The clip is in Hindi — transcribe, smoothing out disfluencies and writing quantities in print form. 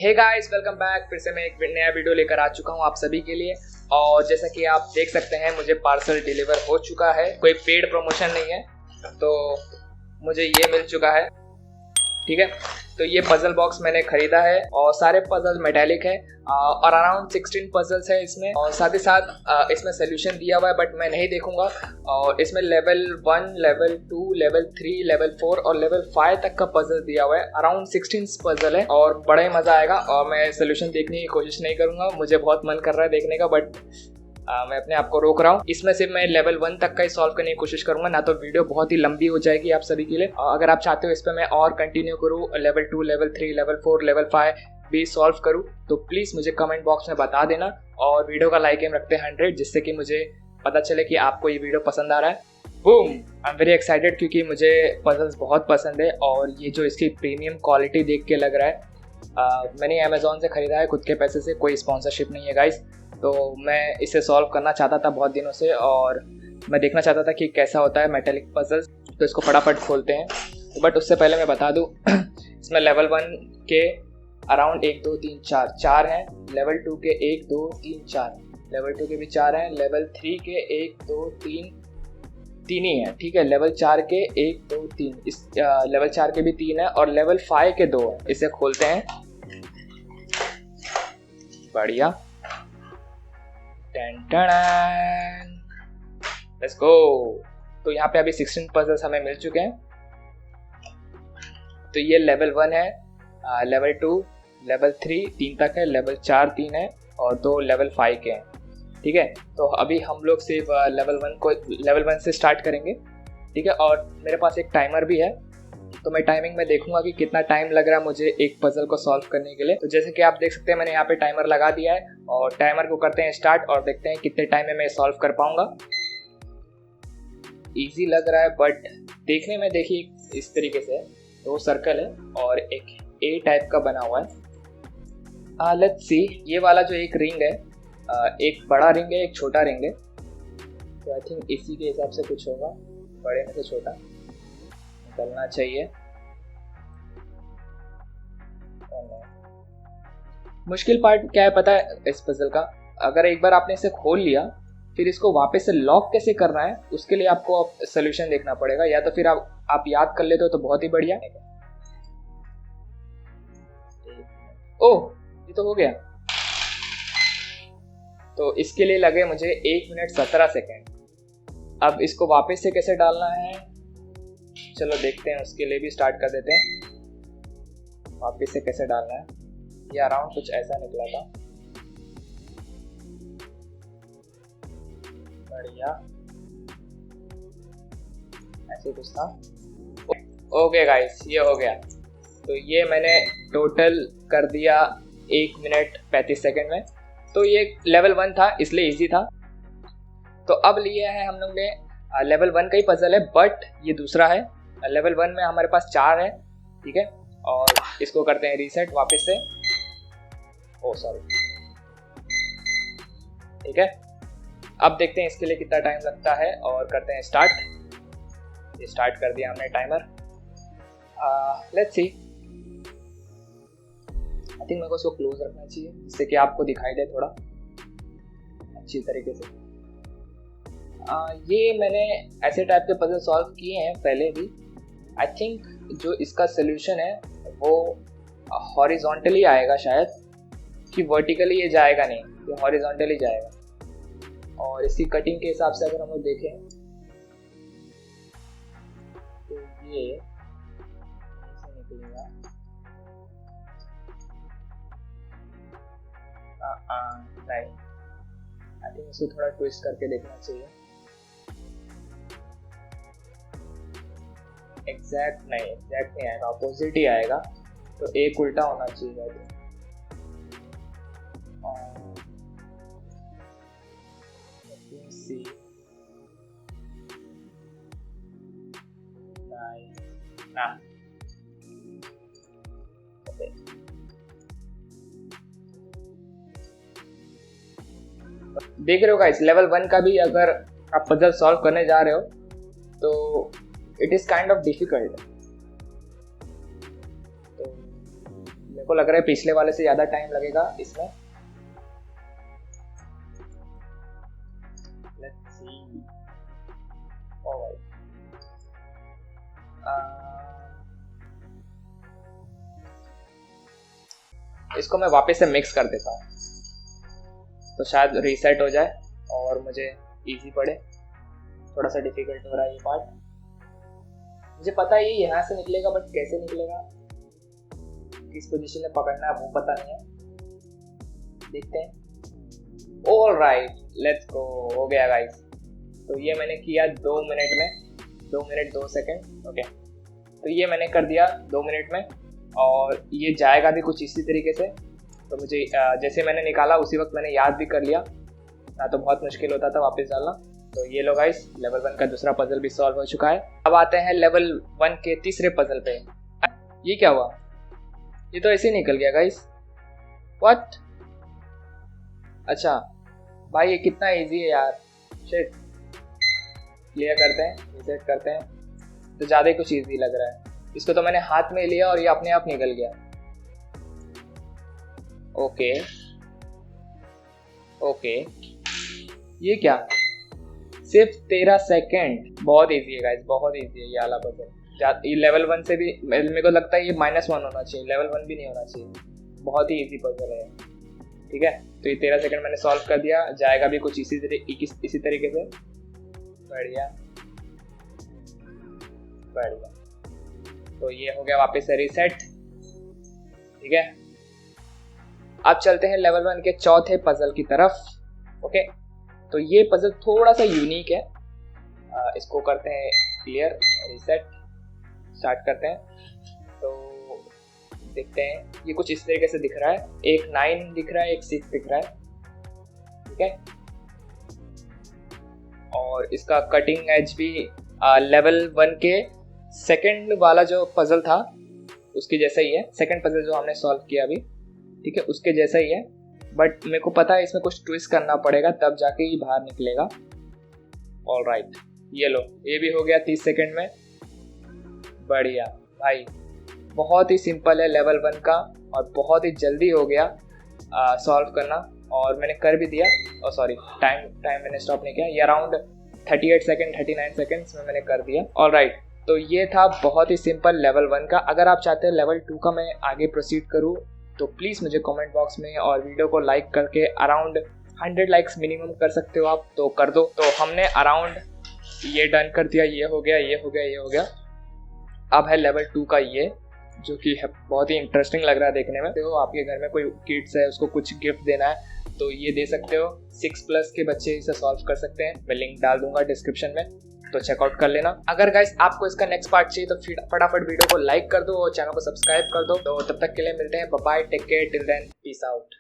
Hey guys, welcome back. फिर से मैं एक नया वीडियो लेकर आ चुका हूँ आप सभी के लिए। और जैसा कि आप देख सकते हैं मुझे पार्सल डिलीवर हो चुका है। कोई पेड प्रमोशन नहीं है, तो मुझे ये मिल चुका है। ठीक है, तो ये पजल बॉक्स मैंने खरीदा है और सारे पजल मेटालिक है और अराउंड 16 पजल्स है इसमें। और साथ ही साथ इसमें सोल्यूशन दिया हुआ है, बट मैं नहीं देखूंगा। और इसमें लेवल 1, लेवल 2, लेवल 3, लेवल 4 और लेवल 5 तक का पजल दिया हुआ है। अराउंड 16 पजल है और बड़ा ही मजा आएगा। और मैं सोल्यूशन देखने की कोशिश नहीं करूंगा, मुझे बहुत मन कर रहा है देखने का, बट मैं अपने आप को रोक रहा हूँ। इसमें से मैं लेवल 1 तक का ही सॉल्व करने की कोशिश करूंगा, ना तो वीडियो बहुत ही लंबी हो जाएगी आप सभी के लिए। अगर आप चाहते हो इस पर मैं और कंटिन्यू करूँ, लेवल 2, लेवल 3, लेवल 4, लेवल 5 भी सॉल्व करूँ, तो प्लीज़ मुझे कमेंट बॉक्स में बता देना। और वीडियो का लाइक एम रखते हैं 100, जिससे कि मुझे पता चले कि आपको ये वीडियो पसंद आ रहा है। Boom, I am very excited क्योंकि मुझे पजल्स बहुत पसंद है। और ये जो इसकी प्रीमियम क्वालिटी देख के लग रहा है, मैंने अमेज़ॉन से ख़रीदा है खुद के पैसे से, कोई स्पॉन्सरशिप नहीं है गाइस। तो मैं इसे सॉल्व करना चाहता था बहुत दिनों से और मैं देखना चाहता था कि कैसा होता है मेटालिक पजल्स। तो इसको फटाफट खोलते हैं। बट उससे पहले मैं बता दूं इसमें लेवल 1 के अराउंड 1, 2, 3, 4 हैं। लेवल 2 के 1, 2, 3, 4, लेवल 2 के भी 4 हैं। लेवल 3 के 1, 2, 3 ही हैं। ठीक है, लेवल 4 के 1, 2, 3, इस लेवल 4 के भी 3 है और लेवल 5 के 2 हैं। इसे खोलते हैं। बढ़िया, लेट्स गो। तो यहाँ पे अभी 16 पजल्स हमें मिल चुके हैं। तो ये लेवल 1 है, लेवल 2, लेवल 3 3 तक है, लेवल 4 3 है और 2 लेवल 5 के हैं। ठीक है, तो अभी हम लोग सिर्फ लेवल 1 से स्टार्ट करेंगे। ठीक है, और मेरे पास एक टाइमर भी है, तो मैं टाइमिंग में देखूंगा कि कितना टाइम लग रहा है मुझे एक पजल को सॉल्व करने के लिए। तो जैसे कि आप देख सकते हैं मैंने यहाँ पे टाइमर लगा दिया है और टाइमर को करते हैं स्टार्ट और देखते हैं कितने टाइम में मैं सॉल्व कर पाऊंगा। इजी लग रहा है, बट देखने में देखिए इस तरीके से 2 सर्कल है और एक ए टाइप का बना हुआ है। लेट्स सी, ये वाला जो एक रिंग है, एक बड़ा रिंग है, एक छोटा रिंग है। तो आई थिंक इसी के हिसाब से कुछ होगा, बड़े में से छोटा निकलना चाहिए। मुश्किल पार्ट क्या है पता है इस पजल का? अगर एक बार आपने इसे खोल लिया, फिर इसको वापस से लॉक कैसे करना है उसके लिए आपको सोल्यूशन देखना पड़ेगा, या तो फिर आप याद कर लेते हो तो बहुत ही बढ़िया। ओह, ये तो हो गया। तो इसके लिए लगे मुझे 1 मिनट 17 सेकेंड। अब इसको वापस से कैसे डालना है, चलो देखते हैं। उसके लिए भी स्टार्ट कर देते हैं। वापस से कैसे डालना है, ये अराउंड कुछ ऐसा निकला था। बढ़िया, ऐसे कुछ था। ओके गाइस, ये हो गया। तो ये मैंने टोटल कर दिया 1 मिनट 35 सेकेंड में। तो ये लेवल 1 था इसलिए इजी था। तो अब लिए है हम लोग ने लेवल 1 का ही पजल है, बट ये दूसरा है। लेवल 1 में हमारे पास 4 है। ठीक है, और इसको करते हैं रीसेट वापस से। ओ सॉरी। ठीक है, अब देखते हैं इसके लिए कितना टाइम लगता है और करते हैं स्टार्ट। ये स्टार्ट कर दिया हमने timer. Let's see, I think मेरे को इसको क्लोज रखना चाहिए जिससे कि आपको दिखाई दे थोड़ा अच्छी तरीके से। ये मैंने ऐसे टाइप के पजल सॉल्व किए हैं पहले भी। आई थिंक जो इसका सोल्यूशन है वो हॉरिजॉन्टली आएगा शायद, कि वर्टिकली ये जाएगा नहीं, ये हॉरिजॉन्टली जाएगा। और इसकी कटिंग के हिसाब से अगर हम लोग देखें तो ये ऐसे निकलेगा। नहीं, आई थिंक इसको थोड़ा ट्विस्ट करके देखना चाहिए। एग्जैक्ट नहीं आएगा, अपोजिट ही आएगा। तो एक उल्टा होना चाहिए। देख रहे हो गाइस, लेवल 1 का भी अगर आप पजल सॉल्व करने जा रहे हो तो it is kind of difficult. तो मेरे को लग रहा है पिछले वाले से ज़्यादा टाइम लगेगा इसमें। Let's see. ऑलराइट, इसको मैं वापस से मिक्स कर देता हूँ तो शायद रीसेट हो जाए और मुझे इजी पड़े। थोड़ा सा डिफिकल्ट हो रहा है ये पार्ट, मुझे पता है ये यहाँ से निकलेगा, बट कैसे निकलेगा, किस पोजीशन में पकड़ना है वो पता नहीं है। देखते हैं। Alright, let's go. हो गया गाइस। तो ये मैंने किया 2 मिनट में, 2 मिनट 2 सेकंड। ओके, तो ये मैंने कर दिया 2 मिनट में और ये जाएगा भी कुछ इसी तरीके से। तो मुझे जैसे मैंने निकाला उसी वक्त मैंने याद भी कर लिया, ना तो बहुत मुश्किल होता था वापस डालना। तो ये लो गाइस, लेवल 1 का दूसरा पजल भी सॉल्व हो चुका है। अब आते हैं लेवल 1 के तीसरे पजल पे। ये क्या हुआ? ये तो ऐसे ही निकल गया गाइस। व्हाट? अच्छा भाई, ये कितना इजी है यार। शिट। क्लियर करते हैं, रीसेट करते हैं। तो ज़्यादा ही कुछ इजी लग रहा है। इसको तो मैंने हाथ में लिया और ये अपने आप निकल गया। ओके ओके, ये क्या? सिर्फ 13 सेकेंड। बहुत इजी है गाइस, बहुत इजी है ये वाला पजल। ये लेवल 1 से भी मेरे को लगता है ये -1 होना चाहिए, लेवल 1 भी नहीं होना चाहिए। बहुत ही इजी पजल है, ठीक है। तो ये 13 सेकेंड मैंने सॉल्व कर दिया, जाएगा भी कुछ इसी तरीके से। बढ़िया बढ़िया। तो ये हो गया वापस से रीसेट, ठीक है। अब चलते हैं लेवल 1 के चौथे पजल की तरफ। ओके, तो ये पजल थोड़ा सा यूनिक है। इसको करते हैं क्लियर, रीसेट, स्टार्ट करते हैं। तो देखते हैं, ये कुछ इस तरीके से दिख रहा है। एक 9 दिख रहा है, एक 6 दिख रहा है, ठीक है। और इसका कटिंग एज भी लेवल 1 के सेकंड वाला जो पजल था उसके जैसा ही है। सेकंड पजल जो हमने सॉल्व किया अभी, ठीक है, उसके जैसा ही है। बट मेरे को पता है इसमें कुछ ट्विस्ट करना पड़ेगा, तब जाके ये बाहर निकलेगा। ऑलराइट, ये लो, ये भी हो गया 30 सेकंड में। बढ़िया भाई, बहुत ही सिंपल है लेवल 1 का और बहुत ही जल्दी हो गया सॉल्व करना। और मैंने कर भी दिया। और सॉरी, टाइम मैंने स्टॉप नहीं किया। ये अराउंड 38 सेकंड 39 सेकंड्स में मैंने कर दिया। ऑलराइट, तो ये था बहुत ही सिंपल लेवल 1 का। अगर आप चाहते हैं लेवल 2 का मैं आगे प्रोसीड करूँ तो प्लीज़ मुझे कमेंट बॉक्स में और वीडियो को लाइक करके अराउंड 100 लाइक्स मिनिमम कर सकते हो आप, तो कर दो। तो हमने अराउंड ये डन कर दिया। ये हो गया, ये हो गया, ये हो गया। अब है लेवल 2 का ये, जो कि है बहुत ही इंटरेस्टिंग लग रहा है देखने में। तो आपके घर में कोई किड्स है, उसको कुछ गिफ्ट देना है तो ये दे सकते हो। 6+ के बच्चे इसे सॉल्व कर सकते हैं। मैं लिंक डाल दूंगा डिस्क्रिप्शन में, तो चेकआउट कर लेना। अगर गाइस आपको इसका नेक्स्ट पार्ट चाहिए तो फटाफट वीडियो को लाइक कर दो और चैनल को सब्सक्राइब कर दो। तो तब तक के लिए मिलते हैं, bye bye, take care, till then, peace out.